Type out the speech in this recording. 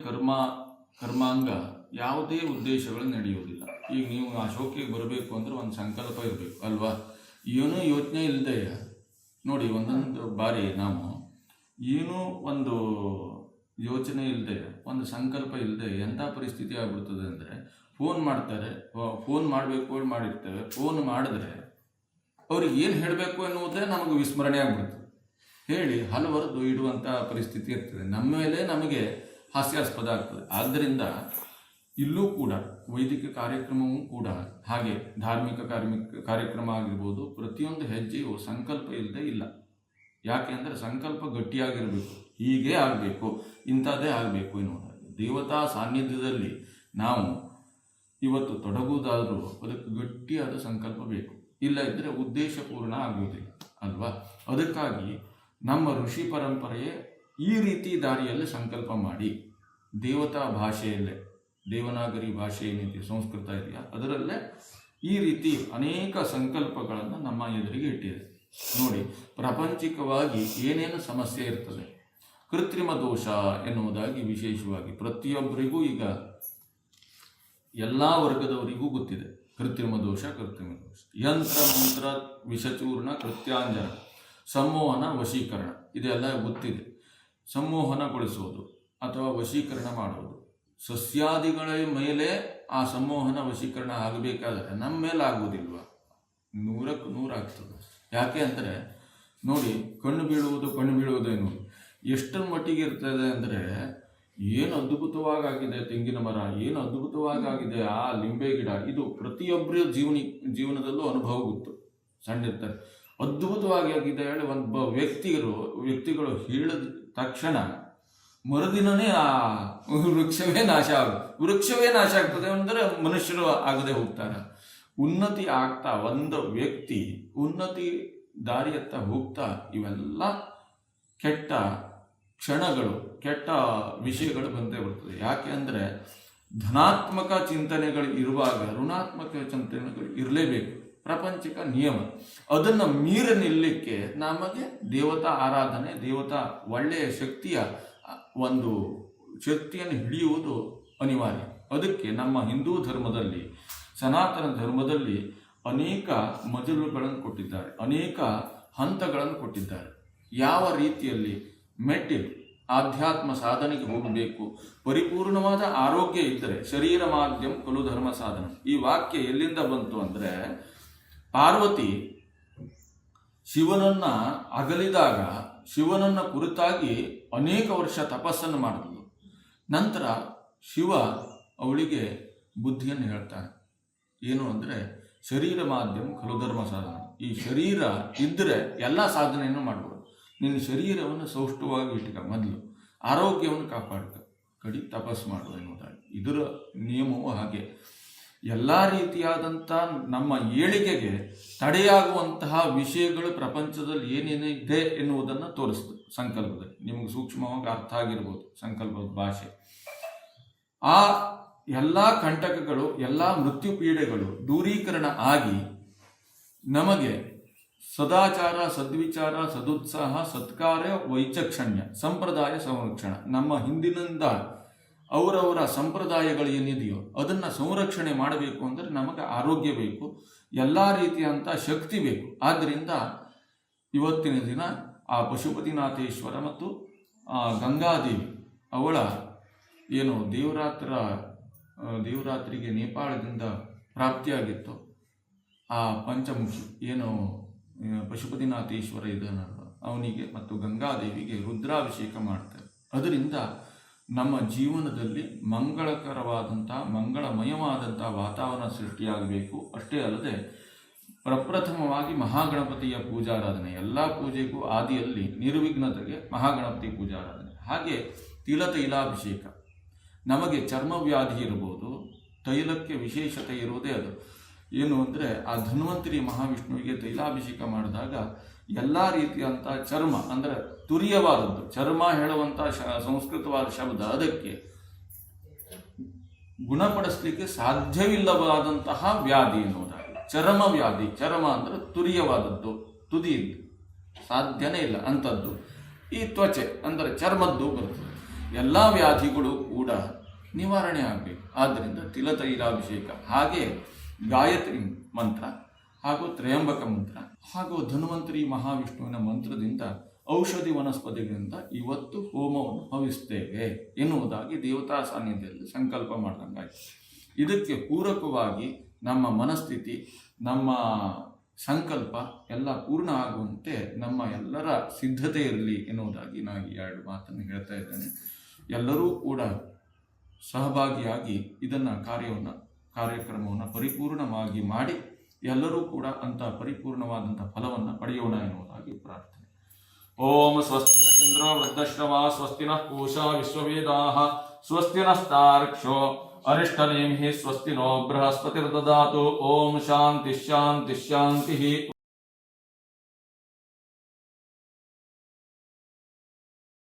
ಕರ್ಮ ಕರ್ಮಾಂಗ ಯಾವುದೇ ಉದ್ದೇಶಗಳು ನಡೆಯುವುದಿಲ್ಲ. ಈಗ ನೀವು ಆ ಶೋಕಿಗೆ ಬರಬೇಕು ಅಂದರೆ ಒಂದು ಸಂಕಲ್ಪ ಇರಬೇಕು ಅಲ್ವಾ? ಏನೂ ಯೋಚನೆ ಇಲ್ಲದೆ ನೋಡಿ, ಒಂದೊಂದು ಬಾರಿ ನಾವು ಏನೂ ಒಂದು ಯೋಚನೆ ಇಲ್ಲದೆ, ಒಂದು ಸಂಕಲ್ಪ ಇಲ್ಲದೆ ಎಂಥ ಪರಿಸ್ಥಿತಿ ಆಗ್ಬಿಡ್ತದೆ ಅಂದರೆ, ಫೋನ್ ಮಾಡ್ತಾರೆ, ಫೋನ್ ಮಾಡಬೇಕು ಮಾಡಿರ್ತೇವೆ, ಫೋನ್ ಮಾಡಿದ್ರೆ ಅವ್ರಿಗೆ ಏನು ಹೇಳಬೇಕು ಎನ್ನುವುದೇ ನಮಗೆ ವಿಸ್ಮರಣೆ ಆಗ್ಬಿಡ್ತದೆ. ಹೇಳಿ ಹಲವರದ್ದು ಇಡುವಂಥ ಪರಿಸ್ಥಿತಿ ಇರ್ತದೆ. ನಮ್ಮ ಮೇಲೆ ನಮಗೆ ಹಾಸ್ಯಾಸ್ಪದ ಆಗ್ತದೆ. ಆದ್ದರಿಂದ ಇಲ್ಲೂ ಕೂಡ ವೈದಿಕ ಕಾರ್ಯಕ್ರಮವೂ ಕೂಡ ಹಾಗೆ, ಧಾರ್ಮಿಕ ಕಾರ್ಯಕ್ರಮ ಆಗಿರ್ಬೋದು, ಪ್ರತಿಯೊಂದು ಹೆಜ್ಜೆಯು ಸಂಕಲ್ಪ ಇಲ್ಲದೆ ಇಲ್ಲ. ಯಾಕೆ ಅಂದರೆ ಸಂಕಲ್ಪ ಗಟ್ಟಿಯಾಗಿರಬೇಕು, ಹೀಗೇ ಆಗಬೇಕು, ಇಂಥದ್ದೇ ಆಗಬೇಕು ಎನ್ನುವುದಾಗಿ. ದೇವತಾ ಸಾನ್ನಿಧ್ಯದಲ್ಲಿ ನಾವು ಇವತ್ತು ತೊಡಗುವುದಾದರೂ ಅದಕ್ಕೆ ಗಟ್ಟಿಯಾದ ಸಂಕಲ್ಪ ಬೇಕು. ಇಲ್ಲ ಇದ್ದರೆ ಉದ್ದೇಶ ಪೂರ್ಣ ಆಗುವುದಿಲ್ಲ ಅಲ್ವಾ? ಅದಕ್ಕಾಗಿ ನಮ್ಮ ಋಷಿ ಪರಂಪರೆಯೇ ಈ ರೀತಿ ದಾರಿಯಲ್ಲಿ ಸಂಕಲ್ಪ ಮಾಡಿ, ದೇವತಾ ಭಾಷೆಯಲ್ಲೇ, ದೇವನಾಗರಿ ಭಾಷೆ ಏನಿದೆ, ಸಂಸ್ಕೃತ ಇದೆಯಾ, ಅದರಲ್ಲೇ ಈ ರೀತಿ ಅನೇಕ ಸಂಕಲ್ಪಗಳನ್ನು ನಮ್ಮ ಎದುರಿಗೆ ಇಟ್ಟಿದೆ. ನೋಡಿ, ಪ್ರಾಪಂಚಿಕವಾಗಿ ಏನೇನು ಸಮಸ್ಯೆ ಇರ್ತದೆ, ಕೃತ್ರಿಮ ದೋಷ ಎನ್ನುವುದಾಗಿ ವಿಶೇಷವಾಗಿ ಪ್ರತಿಯೊಬ್ಬರಿಗೂ, ಈಗ ಎಲ್ಲ ವರ್ಗದವರಿಗೂ ಗೊತ್ತಿದೆ ಕೃತ್ರಿಮ ದೋಷ. ಯಂತ್ರ ಮಂತ್ರ ವಿಷಚೂರ್ಣ ಕೃತ್ಯಾಂಜನ ಸಂಮೋಹನ ವಶೀಕರಣ ಇದೆಲ್ಲ ಗೊತ್ತಿದೆ. ಸಂಮೋಹನಗೊಳಿಸೋದು ಅಥವಾ ವಶೀಕರಣ ಮಾಡೋದು, ಸಸ್ಯಾದಿಗಳ ಮೇಲೆ ಆ ಸಂಮೋಹನ ವಶೀಕರಣ ಆಗಬೇಕಾದರೆ ನಮ್ಮ ಮೇಲೆ ಆಗುವುದಿಲ್ವ? 100ಕ್ಕೆ 100 ಆಗ್ತದೆ. ಯಾಕೆ ಅಂದರೆ ನೋಡಿ, ಕಣ್ಣು ಬೀಳುವುದೇನು ಎಷ್ಟರ ಮಟ್ಟಿಗೆ ಇರ್ತದೆ ಅಂದರೆ, ಏನು ಅದ್ಭುತವಾಗಿದೆ ತೆಂಗಿನ ಮರ, ಏನು ಅದ್ಭುತವಾಗಿದೆ ಆ ಲಿಂಬೆ ಗಿಡ, ಇದು ಪ್ರತಿಯೊಬ್ಬರ ಜೀವನದಲ್ಲೂ ಅನುಭವ ಗೊತ್ತು. ಸಣ್ಣ ಇರ್ತಾರೆ, ಅದ್ಭುತವಾಗಿ ಆಗಿದೆ ಹೇಳಿ ಒಂದು ವ್ಯಕ್ತಿಗಳು ಹೇಳಿದ ತಕ್ಷಣ ಮರುದಿನನೇ ಆ ವೃಕ್ಷವೇ ನಾಶ ಆಗ್ತದೆ ಅಂದರೆ ಮನುಷ್ಯರು ಆಗದೆ ಹೋಗ್ತಾರೆ. ಉನ್ನತಿ ಆಗ್ತಾ ಒಂದು ವ್ಯಕ್ತಿ ಉನ್ನತಿ ದಾರಿಯತ್ತ ಹೋಗ್ತಾ ಇವೆಲ್ಲ ಕೆಟ್ಟ ಕ್ಷಣಗಳು, ಕೆಟ್ಟ ವಿಷಯಗಳು ಬಂದೇ ಬರ್ತದೆ. ಯಾಕೆ ಅಂದರೆ ಧನಾತ್ಮಕ ಚಿಂತನೆಗಳು ಇರುವಾಗ ಋಣಾತ್ಮಕ ಚಿಂತನೆಗಳು ಇರಲೇಬೇಕು. ಪ್ರಾಪಂಚಿಕ ನಿಯಮ. ಅದನ್ನು ಮೀರಿ ನಿಲ್ಲಲಿಕ್ಕೆ ನಮಗೆ ದೇವತಾ ಆರಾಧನೆ, ದೇವತಾ ಒಳ್ಳೆಯ ಶಕ್ತಿಯ ಒಂದು ಶಕ್ತಿಯನ್ನು ಹಿಡಿಯುವುದು ಅನಿವಾರ್ಯ. ಅದಕ್ಕೆ ನಮ್ಮ ಹಿಂದೂ ಧರ್ಮದಲ್ಲಿ, ಸನಾತನ ಧರ್ಮದಲ್ಲಿ ಅನೇಕ ಮಜಲುಗಳನ್ನು ಕೊಟ್ಟಿದ್ದಾರೆ, ಅನೇಕ ಹಂತಗಳನ್ನು ಕೊಟ್ಟಿದ್ದಾರೆ. ಯಾವ ರೀತಿಯಲ್ಲಿ ಮೆಟ್ಟಿಲು ಆಧ್ಯಾತ್ಮ ಸಾಧನೆಗೆ ಹೋಗಬೇಕು, ಪರಿಪೂರ್ಣವಾದ ಆರೋಗ್ಯ ಇದ್ದರೆ ಶರೀರ ಮಾಧ್ಯಮ ಖಲು ಧರ್ಮ ಸಾಧನ. ಈ ವಾಕ್ಯ ಎಲ್ಲಿಂದ ಬಂತು ಅಂದರೆ, ಪಾರ್ವತಿ ಶಿವನನ್ನ ಅಗಲಿದಾಗ ಶಿವನನ್ನ ಕುರಿತಾಗಿ ಅನೇಕ ವರ್ಷ ತಪಸ್ಸನ್ನು ಮಾಡಿದ್ಳು. ನಂತರ ಶಿವ ಅವಳಿಗೆ ಬುದ್ಧಿಯನ್ನು ಹೇಳ್ತಾನೆ. ಏನು ಅಂದರೆ, ಶರೀರ ಮಾಧ್ಯಮ ಖಲು ಧರ್ಮ ಸಾಧನ. ಈ ಶರೀರ ಇದ್ದರೆ ಎಲ್ಲ ಸಾಧನೆಯನ್ನು ಮಾಡ್ಬೋದು. ನಿನ್ನ ಶರೀರವನ್ನು ಸೌಷ್ಠವಾಗಿ ಇಟ್ಕ, ಮೊದಲು ಆರೋಗ್ಯವನ್ನು ಕಾಪಾಡ್ಕ, ಕಡಿ ತಪಸ್ಸು ಮಾಡು ಎನ್ನುವುದಾಗಿ. ಇದರ ನಿಯಮವು ಹಾಗೆ. ಎಲ್ಲ ರೀತಿಯಾದಂಥ ನಮ್ಮ ಏಳಿಗೆಗೆ ತಡೆಯಾಗುವಂತಹ ವಿಷಯಗಳು ಪ್ರಪಂಚದಲ್ಲಿ ಏನೇನಿದೆ ಎನ್ನುವುದನ್ನು ತೋರಿಸ್ತದೆ ಸಂಕಲ್ಪದಲ್ಲಿ. ನಿಮಗೆ ಸೂಕ್ಷ್ಮವಾಗಿ ಅರ್ಥ ಆಗಿರ್ಬೋದು ಸಂಕಲ್ಪದ ಭಾಷೆ. ಆ ಎಲ್ಲ ಕಂಟಕಗಳು, ಎಲ್ಲ ಮೃತ್ಯು ಪೀಡೆಗಳು ದೂರೀಕರಣ ಆಗಿ ನಮಗೆ ಸದಾಚಾರ, ಸದ್ವಿಚಾರ, ಸದುತ್ಸಾಹ, ಸತ್ಕಾರ್ಯ, ವೈಚಕ್ಷಣ್ಯ, ಸಂಪ್ರದಾಯ ಸಂರಕ್ಷಣ. ನಮ್ಮ ಹಿಂದಿನಿಂದ ಅವರವರ ಸಂಪ್ರದಾಯಗಳು ಏನಿದೆಯೋ ಅದನ್ನು ಸಂರಕ್ಷಣೆ ಮಾಡಬೇಕು ಅಂದರೆ ನಮಗೆ ಆರೋಗ್ಯ ಬೇಕು, ಎಲ್ಲ ರೀತಿಯಂಥ ಶಕ್ತಿ ಬೇಕು. ಆದ್ದರಿಂದ ಇವತ್ತಿನ ದಿನ ಆ ಪಶುಪತಿನಾಥೇಶ್ವರ ಮತ್ತು ಗಂಗಾದೇವಿ ಅವಳ ಏನು ದೇವರಾತ್ರಿಗೆ ನೇಪಾಳದಿಂದ ಪ್ರಾಪ್ತಿಯಾಗಿತ್ತು ಆ ಪಂಚಮುಖಿ ಏನು ಪಶುಪತಿನಾಥೇಶ್ವರ ಇದನ್ನಲ್ಲ, ಅವನಿಗೆ ಮತ್ತು ಗಂಗಾದೇವಿಗೆ ರುದ್ರಾಭಿಷೇಕ ಮಾಡ್ತಾರೆ. ಅದರಿಂದ ನಮ್ಮ ಜೀವನದಲ್ಲಿ ಮಂಗಳಕರವಾದಂಥ, ಮಂಗಳಮಯವಾದಂಥ ವಾತಾವರಣ ಸೃಷ್ಟಿಯಾಗಬೇಕು. ಅಷ್ಟೇ ಅಲ್ಲದೆ ಪ್ರಪ್ರಥಮವಾಗಿ ಮಹಾಗಣಪತಿಯ ಪೂಜಾರಾಧನೆ, ಎಲ್ಲ ಪೂಜೆಗೂ ಆದಿಯಲ್ಲಿ ನಿರ್ವಿಘ್ನತೆಗೆ ಮಹಾಗಣಪತಿ ಪೂಜಾರಾಧನೆ. ಹಾಗೆ ತೈಲಾಭಿಷೇಕ. ನಮಗೆ ಚರ್ಮವ್ಯಾಧಿ ಇರ್ಬೋದು, ತೈಲಕ್ಕೆ ವಿಶೇಷತೆ ಇರುವುದೇ ಅದು. ಏನು ಅಂದರೆ, ಆ ಧನ್ವಂತರಿ ಮಹಾವಿಷ್ಣುವಿಗೆ ತೈಲಾಭಿಷೇಕ ಮಾಡಿದಾಗ ಎಲ್ಲ ರೀತಿಯಂಥ ಚರ್ಮ ಅಂದರೆ ತುರಿಯವಾದದ್ದು, ಚರ್ಮ ಹೇಳುವಂಥ ಸಂಸ್ಕೃತವಾದ ಶಬ್ದ, ಅದಕ್ಕೆ ಗುಣಪಡಿಸಲಿಕ್ಕೆ ಸಾಧ್ಯವಿಲ್ಲವಾದಂತಹ ವ್ಯಾಧಿ ಎನ್ನುವುದಾಗಿ ಚರ್ಮ ವ್ಯಾಧಿ. ಚರ್ಮ ಅಂದರೆ ತುರಿಯವಾದದ್ದು, ತುದಿ ಸಾಧ್ಯನೇ ಇಲ್ಲ ಅಂಥದ್ದು. ಈ ತ್ವಚೆ ಅಂದರೆ ಚರ್ಮದ್ದು ಬರ್ತದೆ. ಎಲ್ಲ ವ್ಯಾಧಿಗಳು ಕೂಡ ನಿವಾರಣೆ ಆಗಬೇಕು. ಆದ್ದರಿಂದ ತಿಲತೈಲಾಭಿಷೇಕ, ಹಾಗೆ ಗಾಯತ್ರಿ ಮಂತ್ರ ಹಾಗೂ ತ್ರಯಂಬಕ ಮಂತ್ರ ಹಾಗೂ ಧನ್ವಂತರಿ ಮಹಾವಿಷ್ಣುವಿನ ಮಂತ್ರದಿಂದ ಔಷಧಿ ವನಸ್ಪತಿಗಳಿಂದ ಇವತ್ತು ಹೋಮವನ್ನು ಹವಿಸ್ತೇವೆ ಎನ್ನುವುದಾಗಿ ದೇವತಾ ಸಾನ್ನಿಧ್ಯದಲ್ಲಿ ಸಂಕಲ್ಪ ಮಾಡಿದಂಗಾಯ್ತು. ಇದಕ್ಕೆ ಪೂರಕವಾಗಿ ನಮ್ಮ ಮನಸ್ಥಿತಿ, ನಮ್ಮ ಸಂಕಲ್ಪ ಎಲ್ಲ ಪೂರ್ಣ ಆಗುವಂತೆ ನಮ್ಮ ಎಲ್ಲರ ಸಿದ್ಧತೆ ಇರಲಿ ಎನ್ನುವುದಾಗಿ ನಾನು 2 ಮಾತನ್ನು ಹೇಳ್ತಾ ಇದ್ದೇನೆ. ಎಲ್ಲರೂ ಕೂಡ ಸಹಭಾಗಿಯಾಗಿ ಇದನ್ನು ಕಾರ್ಯಕ್ರಮವನ್ನು ಪರಿಪೂರ್ಣವಾಗಿ ಮಾಡಿ ಎಲ್ಲರೂ ಕೂಡ ಅಂಥ ಪರಿಪೂರ್ಣವಾದಂಥ ಫಲವನ್ನು ಪಡೆಯೋಣ ಎನ್ನುವುದಾಗಿ ಪ್ರಾರ್ಥನೆ. ಓಂ ಸ್ವಸ್ತಿ ನ ಇಂದ್ರೋ ವೃದ್ಧಶ್ರವಾ ಸ್ವಸ್ತಿ ನಃ ಪೂಷಾ ವಿಶ್ವವೇದಾಃ ಸ್ವಸ್ತಿ ನಸ್ತಾರ್ಕ್ಷ್ಯೋ ಅರಿಷ್ಟನೇಮಿಃ ಸ್ವಸ್ತಿ ನೋ ಬೃಹಸ್ಪತಿರ್ದದಾತು. ಓಂ ಶಾಂತಿ ಶಾಂತಿ ಶಾಂತಿ.